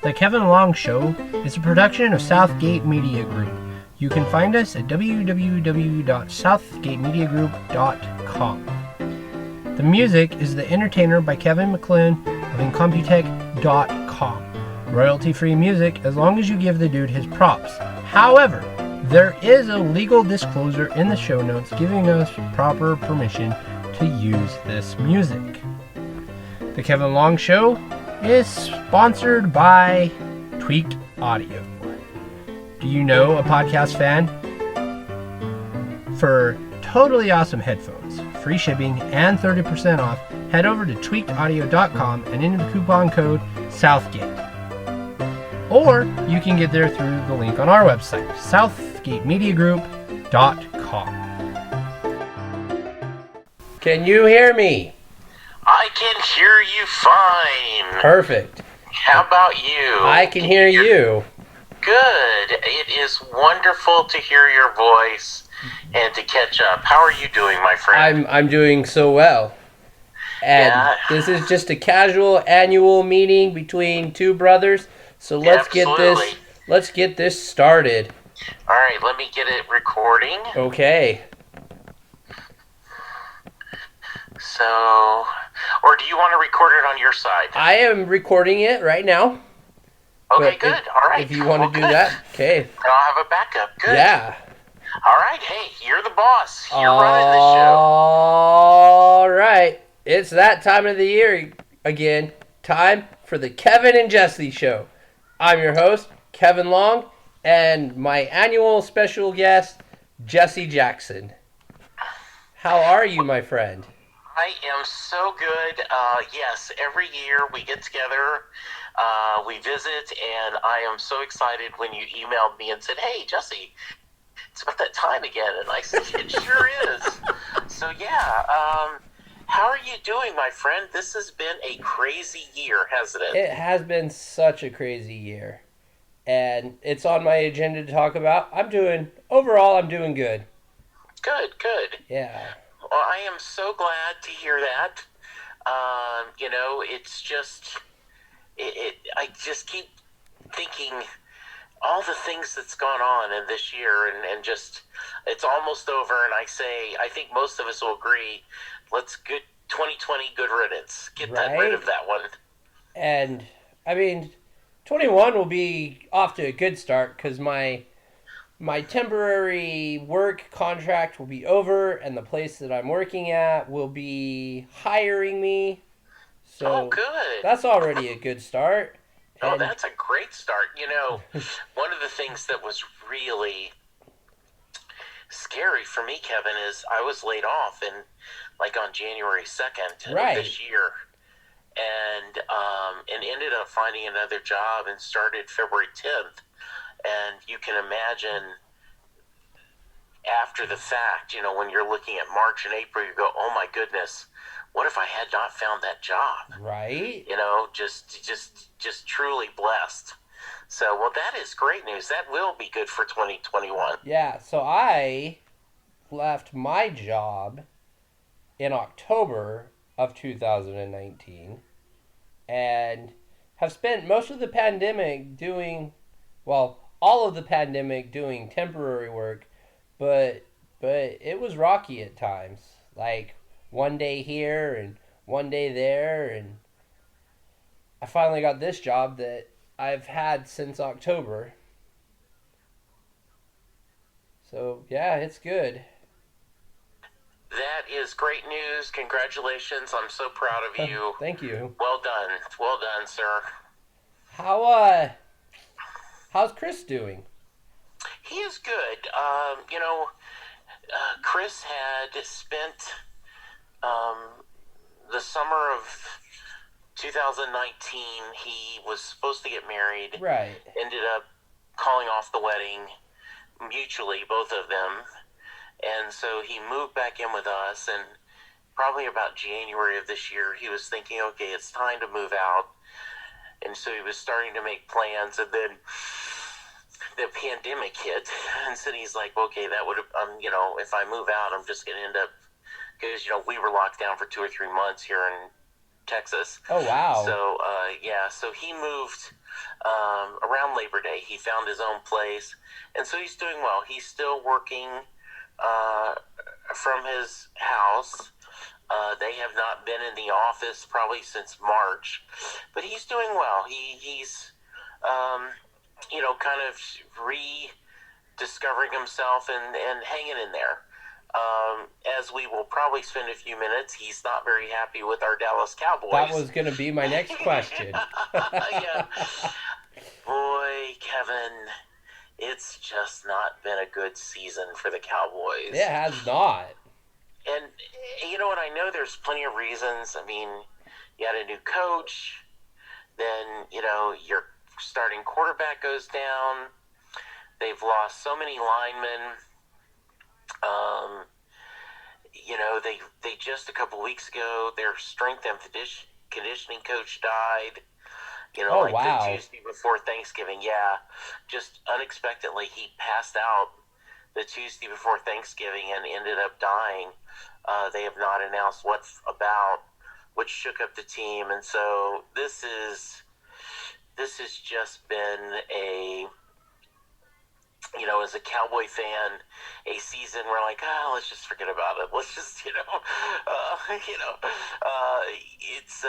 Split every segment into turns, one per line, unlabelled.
The Kevin Long Show is a production of Southgate Media Group. You can find us at www.southgatemediagroup.com. The music is The Entertainer by Kevin McLean of Incompetech.com. Royalty-free music as long as you give the dude his props. However, there is a legal disclosure in the show notes giving us proper permission to use this music. The Kevin Long Show is sponsored by Tweaked Audio. Do you know a podcast fan? For totally awesome headphones, free shipping, and 30% off, head over to tweakedaudio.com and enter the coupon code Southgate. Or you can get there through the link on our website, southgatemediagroup.com. Can you hear me?
I can hear you fine.
Perfect.
How about you?
I can hear you.
Good. It is wonderful to hear your voice and to catch up. How are you doing, my friend?
I'm doing so well. And This is just a casual annual meeting between two brothers. So let's get this started.
All right, let me get it recording.
Okay.
So, or do you want to record it on your side?
I am recording it right now.
Okay, good. All right.
If you want to do that, okay.
I'll have a backup. Good.
Yeah.
All right. Hey, you're the boss. You're running this show.
All right. It's that time of the year again. Time for the Kevin and Jessie Show. I'm your host, Kevin Long, and my annual special guest, Jessie Jackson. How are you, my friend?
I am so good. Yes, every year we get together, we visit, and I am so excited when you emailed me and said, "Hey, Jessie, it's about that time again." And I said, "It sure is." So yeah, how are you doing, my friend? This has been a crazy year, hasn't it?
It has been such a crazy year, and it's on my agenda to talk about. Overall, I'm doing good.
Good.
Yeah.
Well, I am so glad to hear that. It's just, I just keep thinking all the things that's gone on in this year, and just, it's almost over, and I think most of us will agree, let's 2020 good riddance. Get rid of that one.
And, 21 will be off to a good start, because my temporary work contract will be over, and the place that I'm working at will be hiring me. So
good.
That's already a good start.
Oh, that's a great start. One of the things that was really scary for me, Kevin, is I was laid off on January 2nd of this year. And ended up finding another job and started February 10th. And you can imagine after the fact, when you're looking at March and April, you go, oh my goodness, what if I had not found that job?
Right.
Just truly blessed. So, well, that is great news. That will be good for 2021.
Yeah, so I left my job in October of 2019 and have spent most of the pandemic all of the pandemic doing temporary work, but it was rocky at times. Like one day here and one day there, and I finally got this job that I've had since October. So yeah, it's good.
That is great news. Congratulations. I'm so proud of you.
Thank you.
Well done, sir.
How's Chris doing?
He is good. Chris had spent the summer of 2019, he was supposed to get married.
Right.
Ended up calling off the wedding mutually, both of them. And so he moved back in with us, and probably about January of this year, he was thinking, okay, it's time to move out. And so he was starting to make plans, and then the pandemic hit, and so he's like, okay, that would have, if I move out, I'm just going to end up, because, we were locked down for 2 or 3 months here in Texas.
Oh, wow.
So yeah, so he moved around Labor Day. He found his own place, and so he's doing well. He's still working uh, from his house. They have not been in the office probably since March, but he's doing well. He's kind of rediscovering himself and hanging in there. As we will probably spend a few minutes, he's not very happy with our Dallas
That
Cowboys.
was going to be my next question.
Yeah. Boy, Kevin, it's just not been a good season for the Cowboys.
It has not.
And you know what? I know there's plenty of reasons. I mean, you had a new coach, then, your starting quarterback goes down. They've lost so many linemen. They just a couple weeks ago, their strength and conditioning coach died.
Oh,
Like
wow.
the Tuesday before Thanksgiving. Yeah, just unexpectedly, he passed out the Tuesday before Thanksgiving and ended up dying. They have not announced what about, which shook up the team, and so this has just been as a Cowboy fan, a season where like, let's just forget about it. Let's just, it's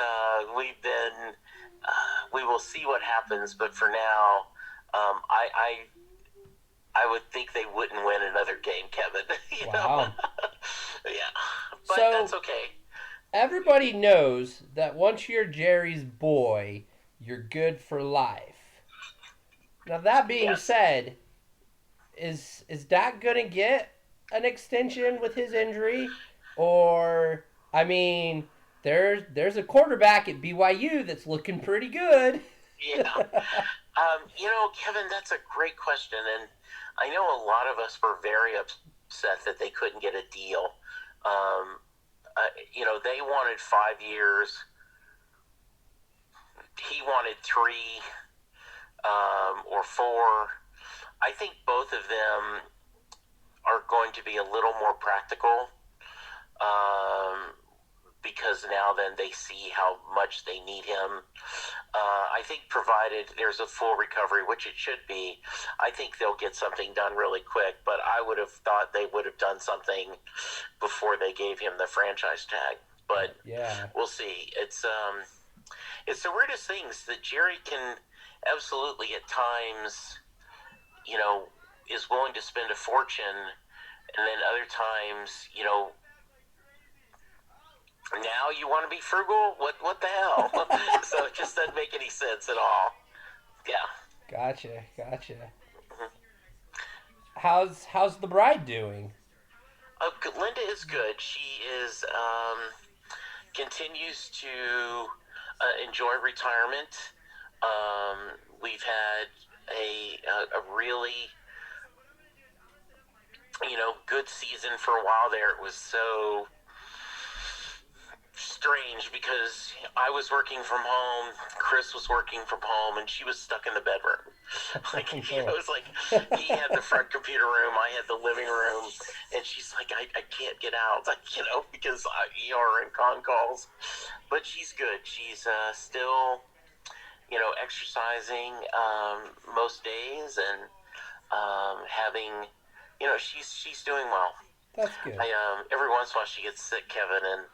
we've been, we will see what happens, but for now, I would think they wouldn't win another game, Kevin.
Wow.
Yeah, but
So-
that's okay.
Everybody knows that once you're Jerry's boy, you're good for life. Now, that being
Yes.
said, is Dak going to get an extension with his injury? Or, I mean, there's a quarterback at BYU that's looking pretty good.
Yeah. Kevin, that's a great question, and I know a lot of us were very upset that they couldn't get a deal. They wanted 5 years. He wanted 3 or 4. I think both of them are going to be a little more practical because now then they see how much they need him. I think provided there's a full recovery, which it should be, I think they'll get something done really quick, but I would have thought they would have done something before they gave him the franchise tag. But
Yeah.
we'll see. It's the weirdest things that Jerry can absolutely at times, is willing to spend a fortune, and then other times, now you want to be frugal? What the hell? So it just doesn't make any sense at all. Yeah.
Gotcha. How's the bride doing?
Linda is good. She is continues to enjoy retirement. We've had a really good season for a while there. It was so strange because I was working from home, Chris was working from home, and she was stuck in the bedroom. It's like he had the front computer room, I had the living room, and she's like, I can't get out, because ER and con calls. But she's good. She's still, exercising most days and having, she's doing well.
That's good.
Every once in a while she gets sick, Kevin, and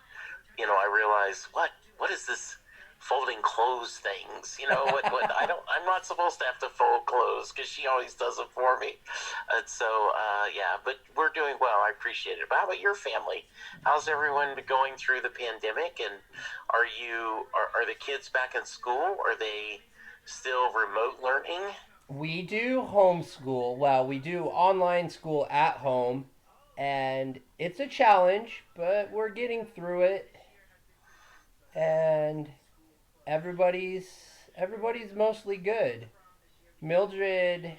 I realize what is this folding clothes things? I'm not supposed to have to fold clothes because she always does it for me. And so but we're doing well. I appreciate it. But how about your family? How's everyone going through the pandemic? And are the kids back in school? Are they still remote learning?
We do homeschool. Well, we do online school at home, and it's a challenge, but we're getting through it. And everybody's mostly good. Mildred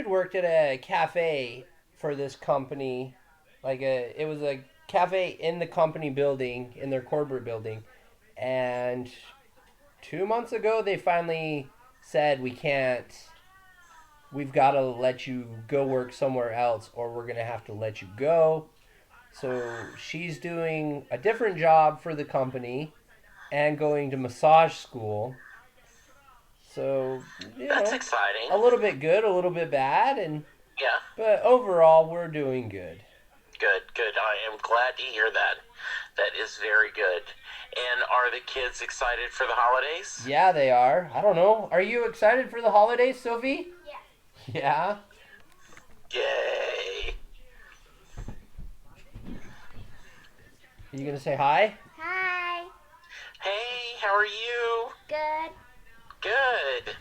worked at a cafe for this company. It was a cafe in the company building, in their corporate building. And 2 months ago they finally said we've got to let you go work somewhere else or we're going to have to let you go. So she's doing a different job for the company and going to massage school. So,
That's exciting.
a little bit good, a little bit bad, and
Yeah,
but overall we're doing good.
good, good. I am glad to hear that. That is very good. And are the kids excited for the holidays?
Yeah, they are. I don't know. Are you excited for the holidays, Sophie? Yeah. Yeah.
Yay!
Are you gonna say hi?
Hi.
Hey, how are you?
Good.
Good.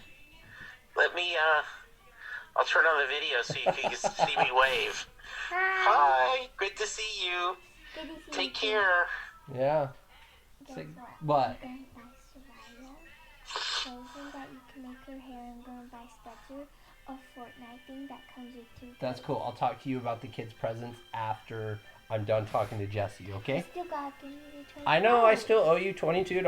Let me, I'll turn on the video so you can see me wave.
Hi.
Hi, good to see you.
Good to see
Take
you.
care.
Yeah.
Guess
Say-
what?
what?
I'm going to buy Soraya clothing that you can make her hair. I'm going to buy Spencer a Fortnite thing that comes with two.
That's cool. I'll talk to you about the kids' presents after I'm done talking to Jessie, okay?
I still got to give you the $20.
I know I still owe you $22.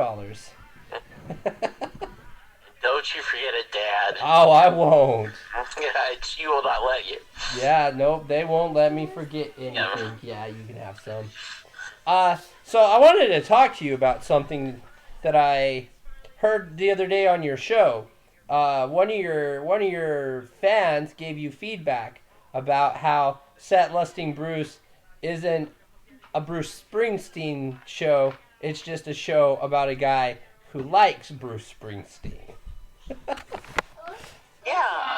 Don't you forget it, Dad.
Oh, I won't.
She will not let you.
Yeah, nope, they won't let me forget anything. Yeah, you can have some. So I wanted to talk to you about something that I heard the other day on your show. One of your fans gave you feedback about how Set Lusting Bruce isn't a Bruce Springsteen show. It's just a show about a guy who likes Bruce Springsteen.
Yeah,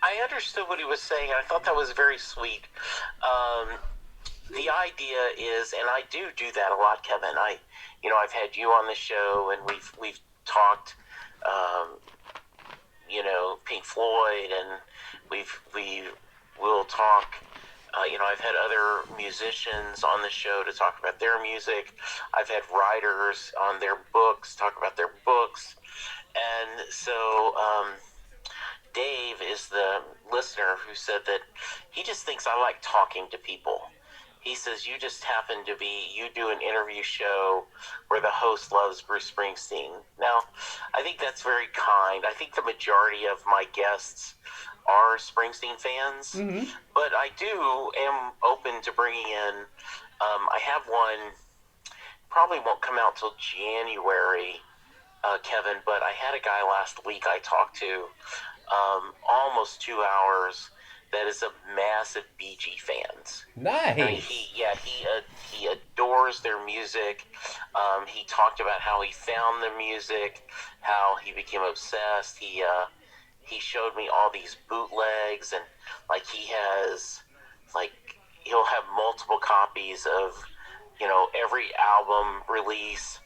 I understood what he was saying. I thought that was very sweet. The idea is, and I do that a lot, Kevin. I've had you on the show, and we've talked, Pink Floyd, and we will talk. I've had other musicians on the show to talk about their music. I've had writers on their books talk about their books, and so. Dave is the listener who said that he just thinks I like talking to people. He says you do an interview show where the host loves Bruce Springsteen. Now, I think that's very kind. I think the majority of my guests are Springsteen fans, but I am open to bringing in. I have one, probably won't come out till January, Kevin, but I had a guy last week I talked to. Almost 2 hours. That is a massive Bee Gee fans.
Nice.
I mean, he adores their music. He talked about how he found the music, how he became obsessed. He showed me all these bootlegs, and he'll have multiple copies of every album release.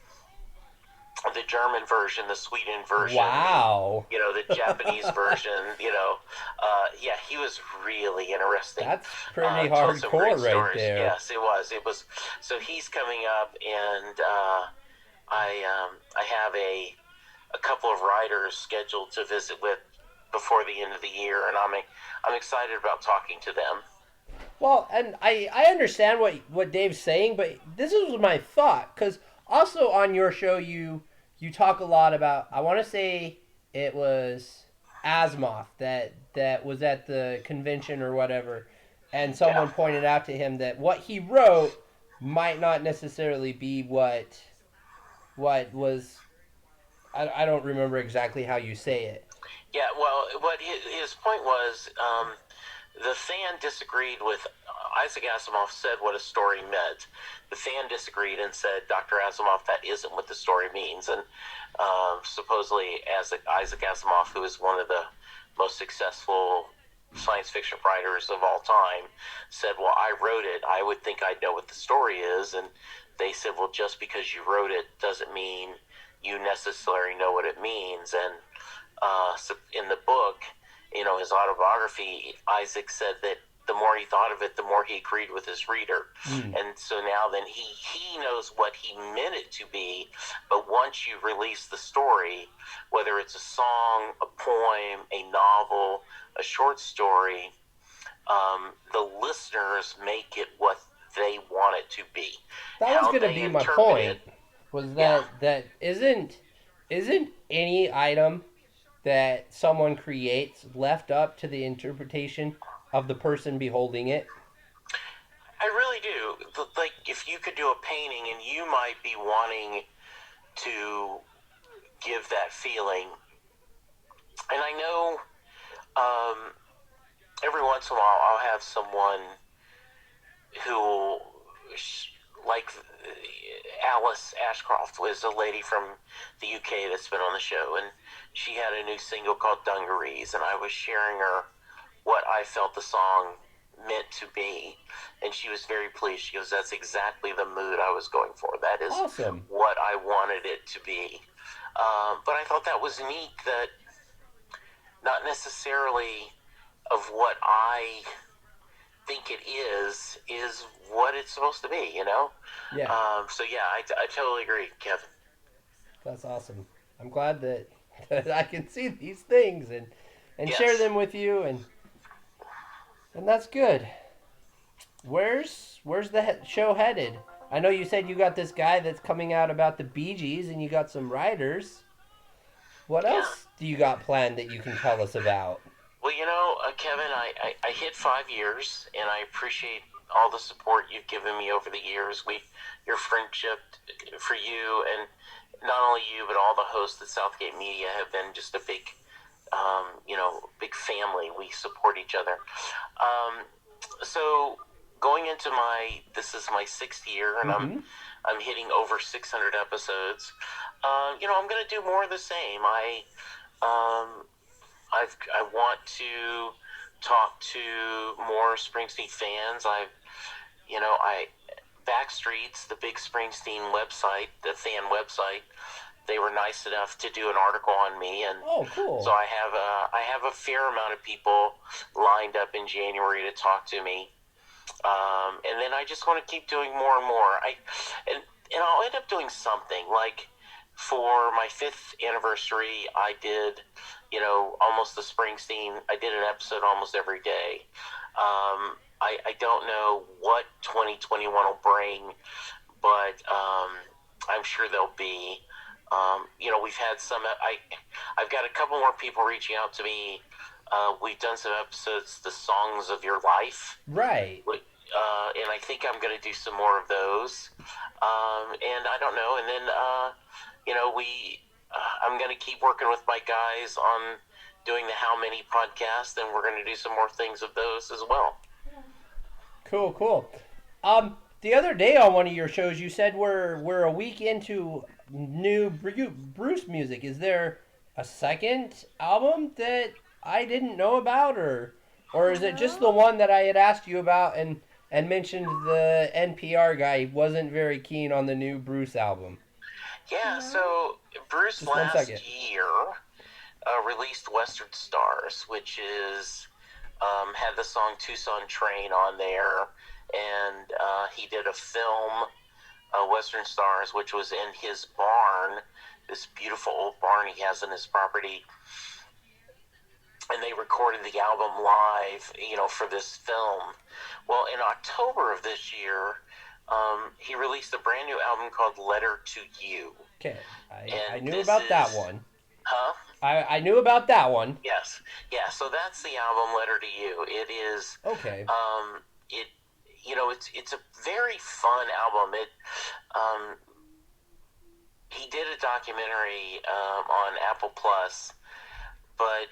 The German version, the Sweden version,
wow.
The Japanese version, he was really interesting.
That's pretty
told some
hardcore
great
right
stories.
there.
Yes, it was. So he's coming up, and I have a couple of writers scheduled to visit with before the end of the year, and I'm excited about talking to them.
Well, and I understand what Dave's saying, but this is my thought, because also on your show you talk a lot about, I want to say it was Asimov that was at the convention or whatever, and someone pointed out to him that what he wrote might not necessarily be what was. I don't remember exactly how you say it.
Yeah, well, what his point was, the fan disagreed with Isaac Asimov said what a story meant. The fan disagreed and said, Dr. Asimov, that isn't what the story means. And supposedly Isaac Asimov, who is one of the most successful science fiction writers of all time, said, well, I wrote it. I would think I'd know what the story is. And they said, well, just because you wrote it doesn't mean you necessarily know what it means. And so in the book, his autobiography, Isaac said that the more he thought of it, the more he agreed with his reader. And so now then he knows what he meant it to be, but once you release the story, whether it's a song, a poem, a novel, a short story, the listeners make it what they want it to be.
That was going to be my point. Was that isn't any item that someone creates left up to the interpretation of the person beholding it?
I really if you could do a painting and you might be wanting to give that feeling. And I know every once in a while I'll have someone who, like Alice Ashcroft, was a lady from the UK that's been on the show, and she had a new single called Dungarees, and I was sharing her what I felt the song meant to be, and she was very pleased. She goes, "That's exactly the mood I was going for. That is
Awesome.
what I wanted it to be." But I thought that was neat, that not necessarily of what I think it is what it's supposed to be, you know?
Yeah.
So yeah, I totally agree, Kevin.
That's awesome. I'm glad that, that I can see these things and share
Yes.
them with you, and that's good. Where's the show headed? I know you said you got this guy that's coming out about the Bee Gees, and you got some writers. What
Yeah.
else do you got planned that you can tell us about?
Well, you know, Kevin, I hit 5 years, and I appreciate all the support you've given me over the years. Your friendship for you, and not only you, but all the hosts at Southgate Media have been just a big, big family. We support each other. So going into this is my 6th year, and
Mm-hmm.
I'm hitting over 600 episodes. I'm going to do more of the same. I want to talk to more Springsteen fans. I Backstreet's, the big Springsteen website, the fan website. They were nice enough to do an article on me, and
Oh, cool.
so I have a fair amount of people lined up in January to talk to me. And then I just want to keep doing more and more. And I'll end up doing something like, for my 5th anniversary, I did, almost the Springsteen. I did an episode almost every day. I don't know what 2021 will bring, but I'm sure there'll be. We've had I've got a couple more people reaching out to me. We've done some episodes, the songs of your life.
Right.
And I think I'm going to do some more of those. And I don't know. And then, I'm going to keep working with my guys on doing the How Many podcast, and we're going to do some more things of those as well.
Cool. The other day on one of your shows, you said we're a week into new Bruce music. Is there a second album that I didn't know about, or is it just the one that I had asked you about and mentioned the NPR guy wasn't very keen on the new Bruce album?
Yeah, so Bruce
Just 1 second.
year released Western Stars, which is had the song Tucson Train on there, and he did a film, Western Stars, which was in his barn, this beautiful old barn he has in his property, and they recorded the album live, for this film. Well, in October of this year, he released a brand new album called Letter to You.
Okay, I
And
knew
this
about that
is-
one.
Huh?
I knew about that one.
Yes. Yeah, so that's the album Letter to You. It is,
Okay.
it's a very fun album. He did a documentary on Apple Plus, but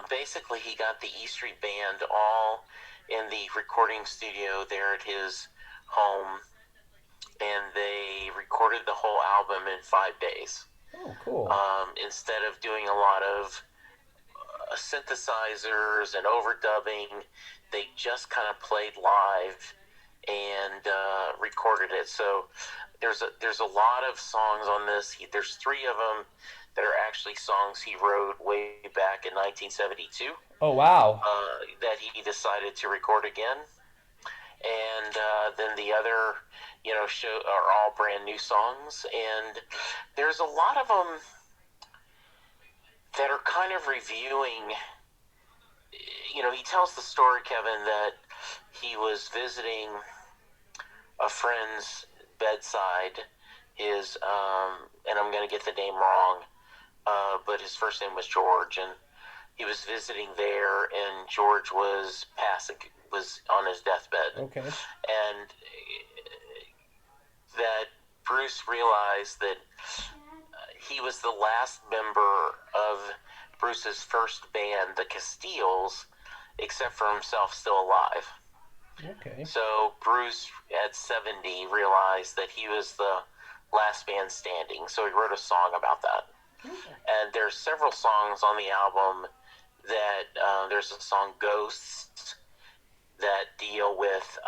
basically he got the E Street Band all in the recording studio there at his home, and they recorded the whole album in 5 days.
Oh, cool.
Instead of doing a lot of synthesizers and overdubbing, they just kind of played live and recorded it. So there's a lot of songs on this. There's 3 of them that are actually songs he wrote way back in 1972.
Oh, wow.
That he decided to record again. And then the other, show are all brand new songs. And there's a lot of them that are kind of reviewing. He tells the story, Kevin, that he was visiting a friend's bedside. And I'm going to get the name wrong, but his first name was George, and he was visiting there, and George was on his deathbed.
Okay.
And that Bruce realized that he was the last member of Bruce's first band, the Castiles, except for himself, still alive.
Okay.
So Bruce, at 70, realized that he was the last band standing. So he wrote a song about that. And there's several songs on the album that there's a song Ghosts that deal with,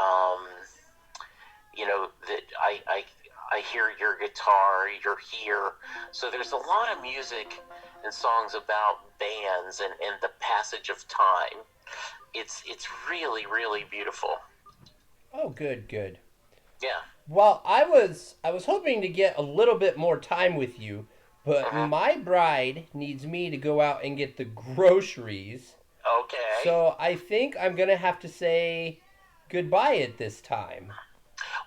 that I hear your guitar, you're here. So there's a lot of music and songs about bands and the passage of time. It's really, really beautiful.
Oh, good.
Yeah.
Well, I was hoping to get a little bit more time with you, but my bride needs me to go out and get the groceries.
Okay.
So I think I'm going to have to say goodbye at this time.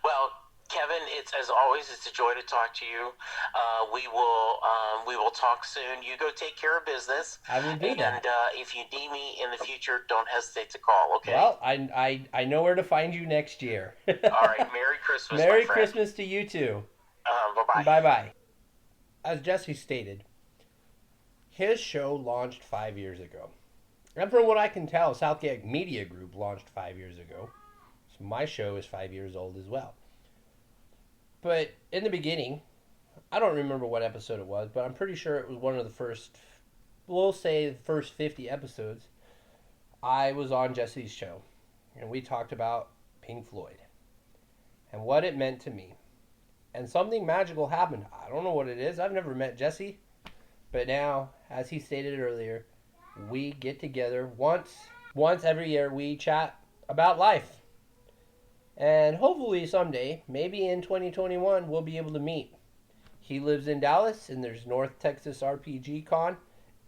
Well, Kevin, it's as always, it's a joy to talk to you. We will talk soon. You go take care of business.
I will do that.
And if you need me in the future, don't hesitate to call. Okay.
Well, I know where to find you next year.
All right. Merry Christmas.
Merry
my friend.
Christmas to you too.
Bye-bye.
Bye-bye. As Jesse stated, his show launched 5 years ago. And from what I can tell, Southgate Media Group launched 5 years ago. So my show is 5 years old as well. But in the beginning, I don't remember what episode it was, but I'm pretty sure it was one of the first, we'll say the first 50 episodes. I was on Jesse's show, and we talked about Pink Floyd and what it meant to me. And something magical happened. I don't know what it is. I've never met Jesse. But now, as he stated earlier, we get together once every year. We chat about life. And hopefully someday, maybe in 2021, we'll be able to meet. He lives in Dallas, and there's North Texas RPG Con.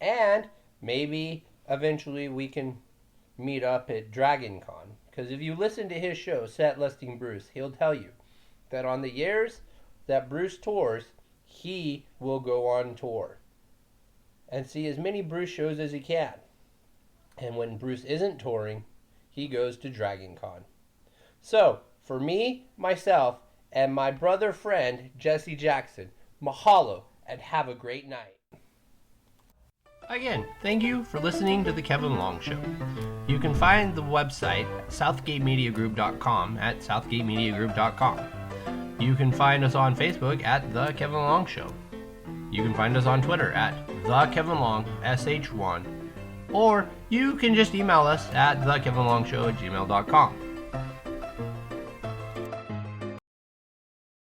And maybe eventually we can meet up at Dragon Con. Because if you listen to his show, Set Listing Bruce, he'll tell you that on the years that Bruce tours, he will go on tour and see as many Bruce shows as he can. And when Bruce isn't touring, he goes to Dragon Con. So, for me, myself, and my brother friend, Jesse Jackson, mahalo and have a great night. Again, thank you for listening to The Kevin Long Show. You can find the website southgatemediagroup.com at southgatemediagroup.com. You can find us on Facebook at The Kevin Long Show. You can find us on Twitter at The Kevin Long SH1. Or you can just email us at thekevinlongshow@gmail.com.